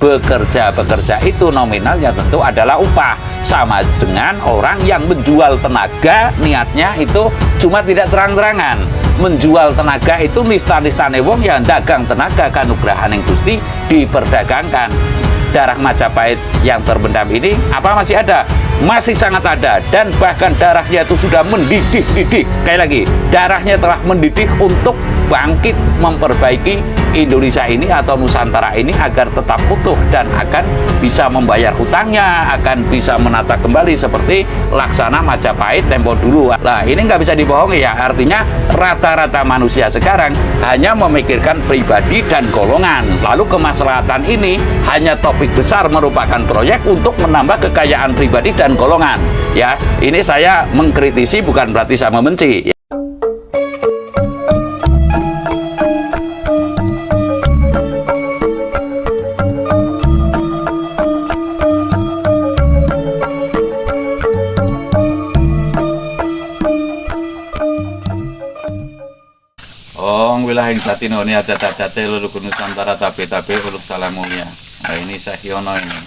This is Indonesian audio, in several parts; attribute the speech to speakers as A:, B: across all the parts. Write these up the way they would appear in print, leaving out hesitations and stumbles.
A: Bekerja itu nominalnya tentu adalah upah, sama dengan orang yang menjual tenaga, niatnya itu cuma tidak terang-terangan. Menjual tenaga itu nista-nistane wong yang dagang tenaga kanugrahan yang Gusti diperdagangkan. Darah Majapahit yang terpendam ini apa masih ada? Masih sangat ada, dan bahkan darahnya itu sudah mendidih. Kayak lagi, darahnya telah mendidih untuk bangkit memperbaiki Indonesia ini atau Nusantara ini agar tetap utuh dan akan bisa membayar hutangnya, akan bisa menata kembali seperti laksana Majapahit tempo dulu. Nah, ini nggak bisa dibohongi ya, artinya rata-rata manusia sekarang hanya memikirkan pribadi dan golongan. Lalu kemaslahatan ini hanya topik besar, merupakan proyek untuk menambah kekayaan pribadi dan golongan. Ya, ini saya mengkritisi bukan berarti saya membenci. Wilayah Satino ini ada cacate luluk Nusantara tabe uluk salam mulia. Nah, ini Syekh Yono ini.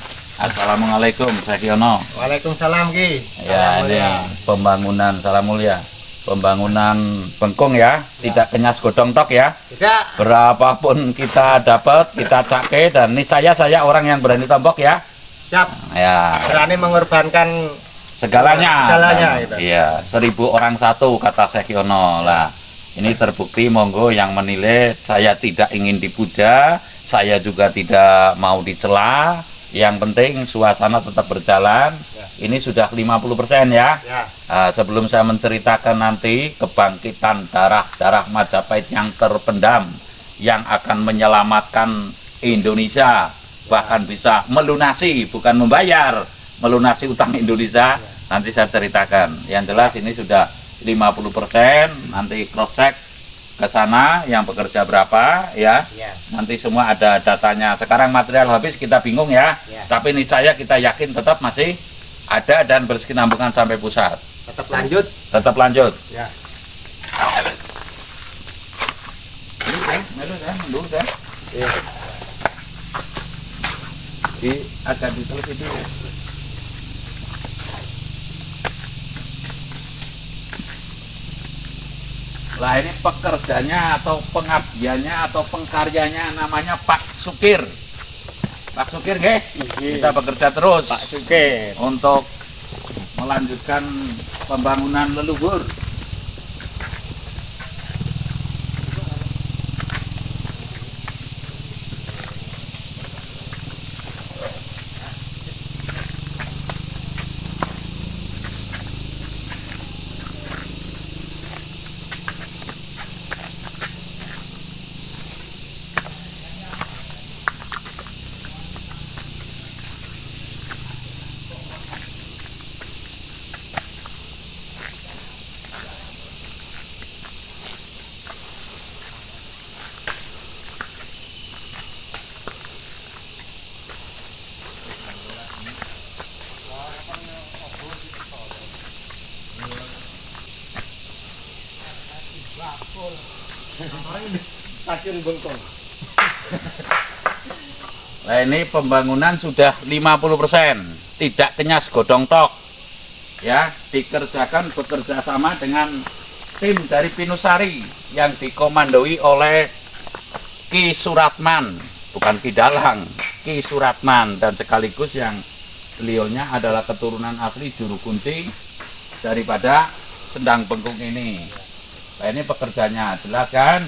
A: Assalamualaikum Syekh Yono.
B: Waalaikumsalam Ki.
A: Ya, ini pembangunan salam mulia. Pembangunan bengkung ya, tidak kenyas godong tok ya.
B: Tidak.
A: Berapapun kita dapat, kita cake, dan ini saya orang yang berani tombok ya.
B: Siap.
A: Ya.
B: Berani mengorbankan
A: segalanya.
B: Gitu.
A: Iya, 1000 orang satu kata Syekh Yono lah. Ini terbukti, monggo yang menilai. Saya tidak ingin dipuja, saya juga tidak mau dicela. Yang penting suasana tetap berjalan. Ya. Ini sudah 50% ya. Sebelum saya menceritakan nanti kebangkitan darah Majapahit yang terpendam, yang akan menyelamatkan Indonesia, bahkan bisa melunasi, bukan membayar, melunasi utang Indonesia. Nanti saya ceritakan. Yang jelas ini sudah 50%, nanti cross check ke sana yang bekerja berapa ya. Nanti semua ada datanya. Sekarang material habis kita bingung ya. Tapi niscaya kita yakin tetap masih ada dan berkesinambungan sampai pusat. Tetap lanjut ya. Ini di agak ditulis itu. Lah, ini pekerjanya atau pengabdiannya atau pengkaryanya namanya Pak Sukir. Pak Sukir nggih? Kita bekerja terus Pak Sukir untuk melanjutkan pembangunan leluhur. Nah, ini pembangunan sudah 50%, tidak kenyas godong tok ya, dikerjakan bekerja sama dengan tim dari Pinusari yang dikomandoi oleh Ki Suratman, bukan Ki Dalang, Ki Suratman, dan sekaligus yang beliaunya adalah keturunan asli Juru Kunti daripada Sendang Bengkung ini. Nah, ini pekerjanya jelas kan?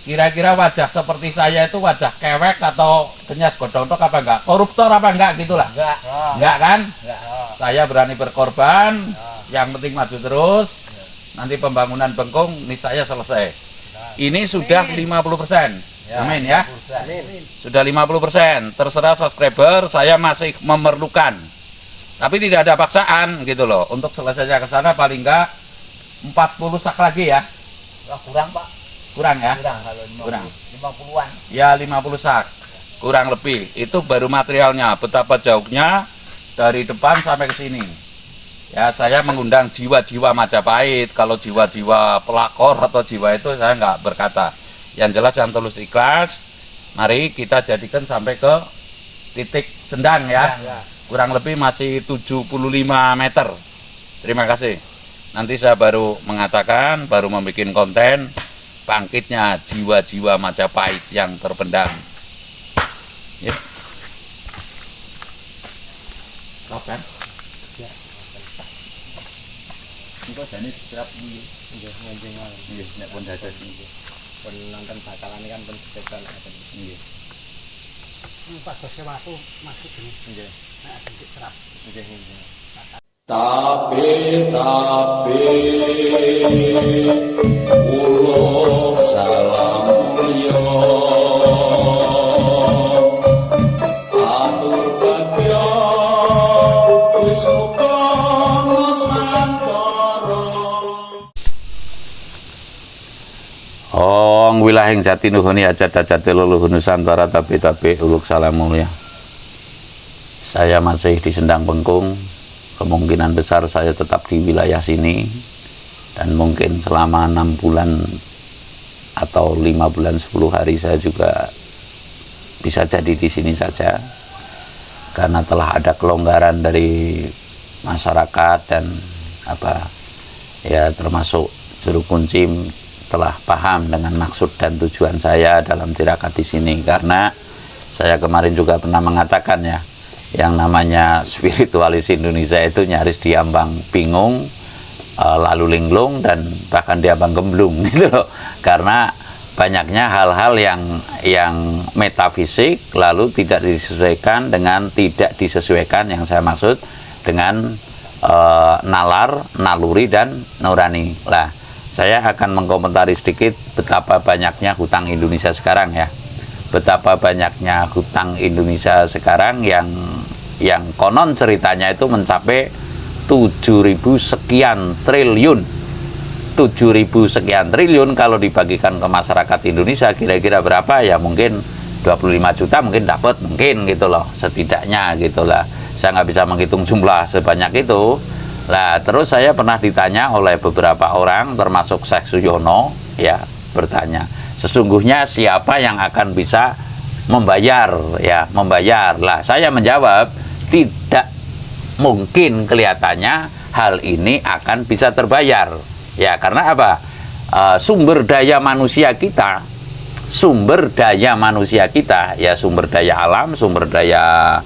A: Kira-kira wajah seperti saya itu wajah kewek atau kenyas godong tok apa enggak? Koruptor apa enggak gitulah? Enggak kan? Saya berani berkorban, yang penting maju terus. Nanti pembangunan Bengkung niscaya selesai. Ini sudah 50%. Amin ya. Sudah 50%. Terserah subscriber, saya masih memerlukan. Tapi tidak ada paksaan gitu loh. Untuk selesainya ke sana paling enggak 40 sak lagi ya.
B: Kurang Pak.
A: Kurang ya?
B: Kurang. 50-an.
A: Ya, 50 sak. Kurang lebih. Itu baru materialnya. Betapa jauhnya dari depan sampai ke sini. Ya, saya mengundang jiwa-jiwa Majapahit. Kalau jiwa-jiwa pelakor atau jiwa itu saya nggak berkata. Yang jelas yang tulus ikhlas, mari kita jadikan sampai ke titik Sendang ya. Kurang lebih masih 75 meter. Terima kasih. Nanti saya baru mengatakan, baru membuat konten bangkitnya jiwa-jiwa Majapahit yang terpendam. Ya. Stop kan?
B: Ya.
A: Engko jane strap iki.
B: Nggih, nganjing wae.
A: Nggih, nek pun dados iki.
B: Pun nonton bakalan kan pun setekan aten.
A: Nggih.
B: Pak Bos ke waktu masuk gini. Nggih. Nek ada strap. Nggih, nggih.
A: Tapi ulo salam mulya atur bagya wis muga nusantara. Ong wilahing jati nuhuni hajat-hajati leluhur Nusantara tapi uluk salam mulya. Saya masih di Sendang Pengkung. Kemungkinan besar saya tetap di wilayah sini dan mungkin selama 6 bulan atau 5 bulan 10 hari saya juga bisa jadi di sini saja karena telah ada kelonggaran dari masyarakat dan termasuk juru kunci telah paham dengan maksud dan tujuan saya dalam tirakat di sini, karena saya kemarin juga pernah mengatakan ya, yang namanya spiritualis Indonesia itu nyaris diambang bingung, lalu linglung, dan bahkan diambang gemblung gitu loh. Karena banyaknya hal-hal yang metafisik lalu tidak disesuaikan dengan tidak disesuaikan yang saya maksud dengan nalar, naluri, dan nurani. Lah, saya akan mengkomentari sedikit betapa banyaknya hutang Indonesia sekarang ya. Betapa banyaknya hutang Indonesia sekarang yang konon ceritanya itu mencapai 7.000 sekian triliun. 7.000 sekian triliun kalau dibagikan ke masyarakat Indonesia kira-kira berapa ya? Mungkin 25 juta mungkin dapat, mungkin gitu loh, setidaknya gitulah. Saya nggak bisa menghitung jumlah sebanyak itu. Lah, terus saya pernah ditanya oleh beberapa orang termasuk Syekh Suyono ya, bertanya, sesungguhnya siapa yang akan bisa membayar ya, membayar. Lah, saya menjawab tidak mungkin kelihatannya hal ini akan bisa terbayar ya, karena apa? Sumber daya manusia kita ya, sumber daya alam, sumber daya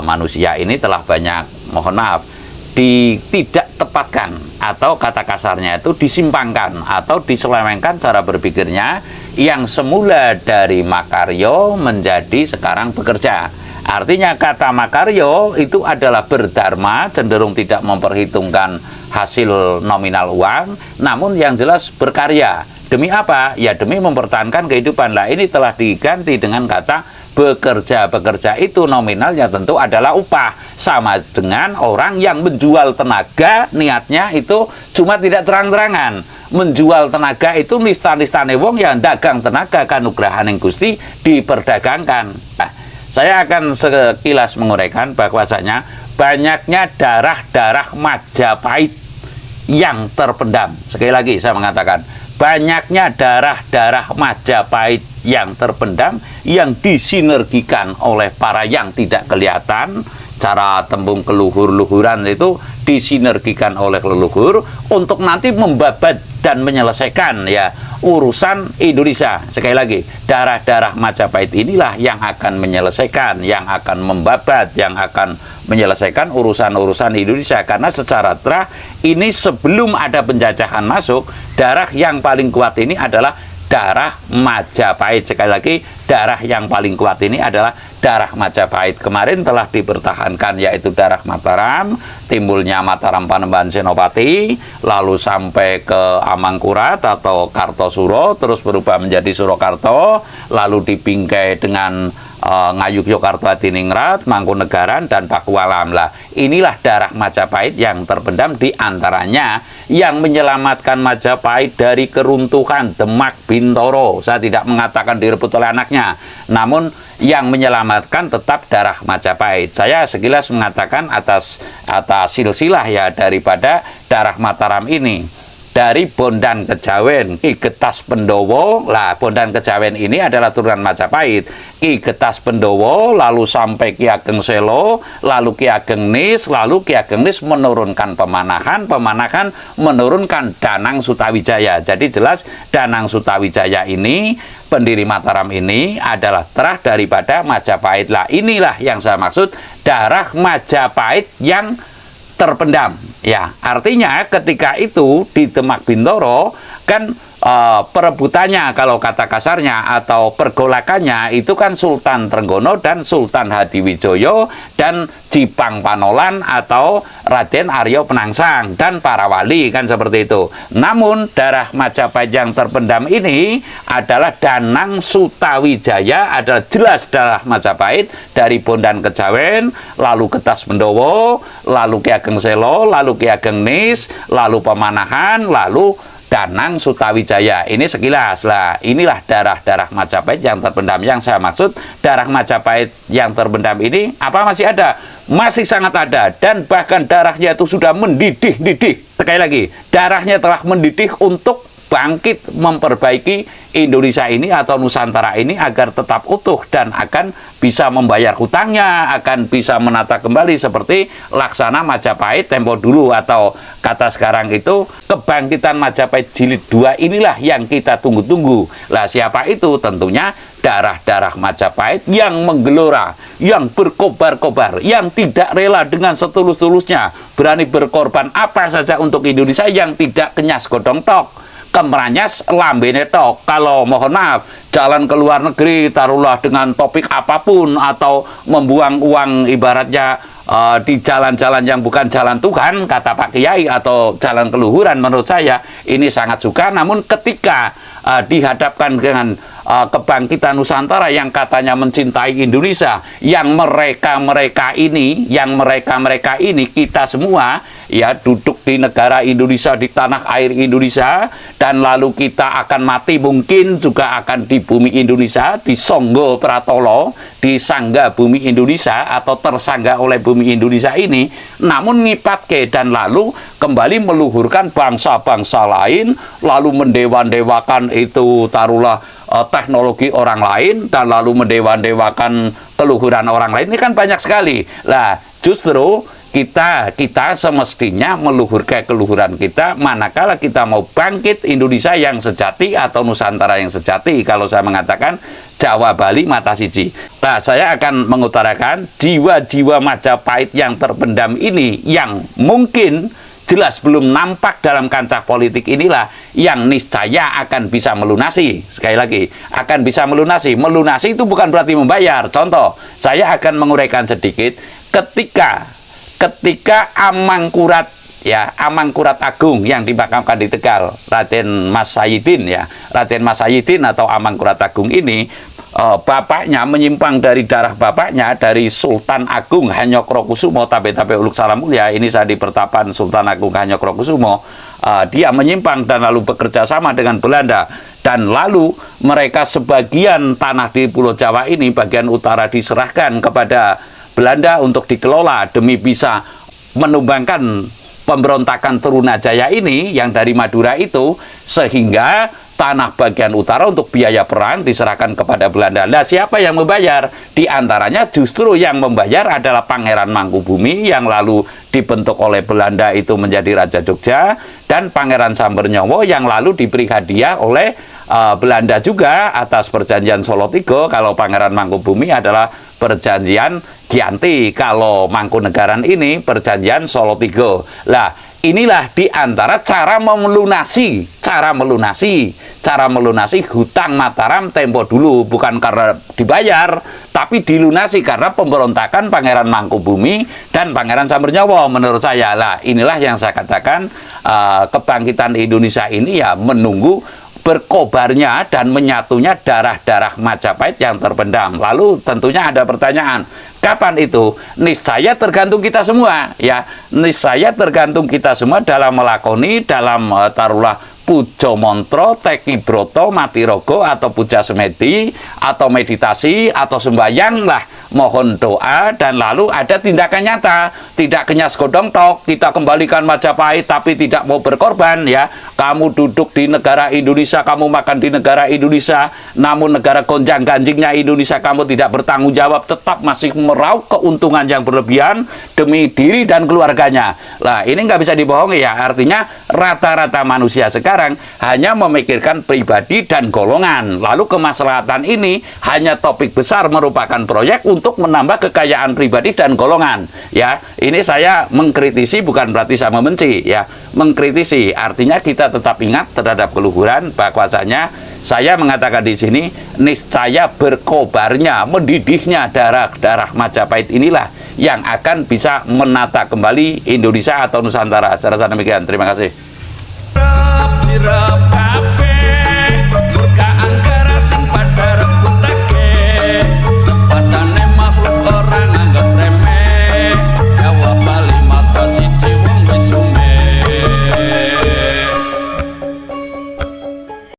A: manusia ini telah banyak, mohon maaf, tidak tepatkan, atau kata kasarnya itu disimpangkan atau diselewengkan cara berpikirnya, yang semula dari makaryo menjadi sekarang bekerja. Artinya kata makaryo itu adalah berdharma, cenderung tidak memperhitungkan hasil nominal uang, namun yang jelas berkarya. Demi apa? Ya demi mempertahankan kehidupan. Lah, ini telah diganti dengan kata bekerja. Bekerja itu nominalnya tentu adalah upah. Sama dengan orang yang menjual tenaga, niatnya itu cuma tidak terang-terangan. Menjual tenaga itu nista-nistane wong yang dagang tenaga kanugrahaning Gusti diperdagangkan. Nah, saya akan sekilas menguraikan bahwasanya banyaknya darah-darah Majapahit yang terpendam. Sekali lagi saya mengatakan, banyaknya darah-darah Majapahit yang terpendam, yang disinergikan oleh para yang tidak kelihatan. Cara tembung keluhur-luhuran itu disinergikan oleh leluhur untuk nanti membabat dan menyelesaikan ya urusan Indonesia. Sekali lagi, darah-darah Majapahit inilah yang akan menyelesaikan, yang akan membabat, yang akan menyelesaikan urusan-urusan Indonesia. Karena secara terah ini sebelum ada penjajahan masuk, darah yang paling kuat ini adalah darah Majapahit. Sekali lagi, darah yang paling kuat ini adalah darah Majapahit. Kemarin telah dipertahankan yaitu darah Mataram, timbulnya Mataram Panembahan Senopati, lalu sampai ke Amangkurat atau Kartosuro, terus berubah menjadi Surakarta, lalu dibingkai dengan Ngayogyakarta, Hadiningrat, Mangkunegaran, dan Pakualam. Lah, inilah darah Majapahit yang terpendam, di antaranya yang menyelamatkan Majapahit dari keruntuhan Demak Bintoro. Saya tidak mengatakan direbut oleh anaknya, namun yang menyelamatkan tetap darah Majapahit. Saya sekilas mengatakan atas silsilah ya daripada darah Mataram ini. dari Bondan Kejawen, Ki Getas Pendowo. Lah, Bondan Kejawen ini adalah turunan Majapahit. Ki Getas Pendowo, lalu sampai Ki Ageng Selo, lalu Ki Ageng Nis, lalu Ki Ageng Nis menurunkan Pemanahan menurunkan Danang Sutawijaya. Jadi jelas Danang Sutawijaya ini, pendiri Mataram ini adalah terah daripada Majapahit. Lah, inilah yang saya maksud darah Majapahit yang terpendam. Ya, artinya ketika itu di Demak Bintoro kan perebutannya, kalau kata kasarnya atau pergolakannya itu kan Sultan Trenggono dan Sultan Hadiwijoyo dan Jipang Panolan atau Raden Aryo Penangsang dan para wali, kan seperti itu. Namun darah Majapahit yang terpendam ini adalah Danang Sutawijaya, adalah jelas darah Majapahit dari Bondan Kejawen, lalu Getas Pendowo, lalu Ki Ageng Selo, lalu Ki Ageng Nis, lalu Pemanahan, lalu Danang Sutawijaya. Ini sekilas lah. Inilah darah-darah Majapahit yang terpendam. Yang saya maksud darah Majapahit yang terpendam ini apa masih ada? Masih sangat ada, dan bahkan darahnya itu sudah mendidih-didih. Sekali lagi, darahnya telah mendidih untuk bangkit memperbaiki Indonesia ini atau Nusantara ini agar tetap utuh dan akan bisa membayar hutangnya, akan bisa menata kembali seperti laksana Majapahit tempo dulu, atau kata sekarang itu kebangkitan Majapahit jilid 2 inilah yang kita tunggu-tunggu. Lah, siapa itu? Tentunya darah-darah Majapahit yang menggelora, yang berkobar-kobar, yang tidak rela dengan setulus-tulusnya, berani berkorban apa saja untuk Indonesia, yang tidak kenyas godong tok, kemranyas lambene tok. Kalau mohon maaf, jalan ke luar negeri taruhlah dengan topik apapun, atau membuang uang ibaratnya di jalan-jalan yang bukan jalan Tuhan, kata Pak Kiai, atau jalan keluhuran, menurut saya ini sangat suka. Namun ketika dihadapkan dengan kebangkitan Nusantara yang katanya mencintai Indonesia, yang mereka-mereka ini kita semua ya duduk di negara Indonesia, di tanah air Indonesia, dan lalu kita akan mati mungkin juga akan di bumi Indonesia, di Songgo Pratolo, di sangga bumi Indonesia atau tersangga oleh bumi Indonesia ini. Namun ngipatke dan lalu kembali meluhurkan bangsa-bangsa lain, lalu mendewa-dewakan itu taruhlah teknologi orang lain, dan lalu mendewa-dewakan keluhuran orang lain. Ini kan banyak sekali. Lah, justru kita semestinya meluhurkan keluhuran kita manakala kita mau bangkit Indonesia yang sejati atau Nusantara yang sejati. Kalau saya mengatakan Jawa, Bali, mata siji. Nah, saya akan mengutarakan jiwa-jiwa Majapahit yang terpendam ini, yang mungkin jelas belum nampak dalam kancah politik, inilah yang niscaya akan bisa melunasi. Sekali lagi, akan bisa melunasi. Melunasi itu bukan berarti membayar. Contoh, saya akan menguraikan sedikit. Ketika Amangkurat Agung yang dimakamkan di Tegal, Raden Mas Sayidin atau Amangkurat Agung ini, bapaknya menyimpang dari darah bapaknya, dari Sultan Agung Hanyokrokusumo Tabe-Tabe Uluk Salam Mulia. Ini saat di pertapan Sultan Agung Hanyokrokusumo, dia menyimpang dan lalu bekerja sama dengan Belanda, dan lalu mereka sebagian tanah di Pulau Jawa ini bagian utara diserahkan kepada Belanda untuk dikelola demi bisa menumbangkan pemberontakan Trunajaya ini yang dari Madura itu, sehingga tanah bagian utara untuk biaya perang diserahkan kepada Belanda. Nah, siapa yang membayar? Di antaranya justru yang membayar adalah Pangeran Mangkubumi yang lalu dibentuk oleh Belanda itu menjadi Raja Jogja, dan Pangeran Sambernyowo yang lalu diberi hadiah oleh Belanda juga atas perjanjian Solo Tigo. Kalau Pangeran Mangkubumi adalah perjanjian Gianti, kalau Mangkunegaran ini perjanjian Solo Tigo. Lah, inilah diantara cara melunasi hutang Mataram tempo dulu, bukan karena dibayar, tapi dilunasi karena pemberontakan Pangeran Mangkubumi dan Pangeran Sambernyowo, menurut saya. Lah, inilah yang saya katakan, kebangkitan Indonesia ini ya menunggu berkobarnya dan menyatunya darah-darah Majapahit yang terpendam. Lalu tentunya ada pertanyaan, kapan itu? Niscaya tergantung kita semua, ya. Niscaya tergantung kita semua dalam melakoni, dalam taruhlah puja montro, teki broto, mati rogo, atau puja semedi, atau meditasi, atau sembahyang lah, mohon doa, dan lalu ada tindakan nyata. Tidak kenyas godong tok, kita kembalikan Majapahit tapi tidak mau berkorban ya. Kamu duduk di negara Indonesia, kamu makan di negara Indonesia, namun negara gonjang ganjingnya Indonesia kamu tidak bertanggung jawab, tetap masih meraup keuntungan yang berlebihan demi diri dan keluarganya. Lah ini nggak bisa dibohongi ya, artinya rata-rata manusia sekarang hanya memikirkan pribadi dan golongan. Lalu kemaslahatan ini hanya topik besar, merupakan proyek untuk menambah kekayaan pribadi dan golongan. Ya, ini saya mengkritisi bukan berarti saya membenci ya, mengkritisi artinya kita tetap ingat terhadap keluhuran, bahwasanya saya mengatakan di sini niscaya berkobarnya, mendidihnya darah Majapahit inilah yang akan bisa menata kembali Indonesia atau Nusantara. Saya rasa demikian. Terima kasih.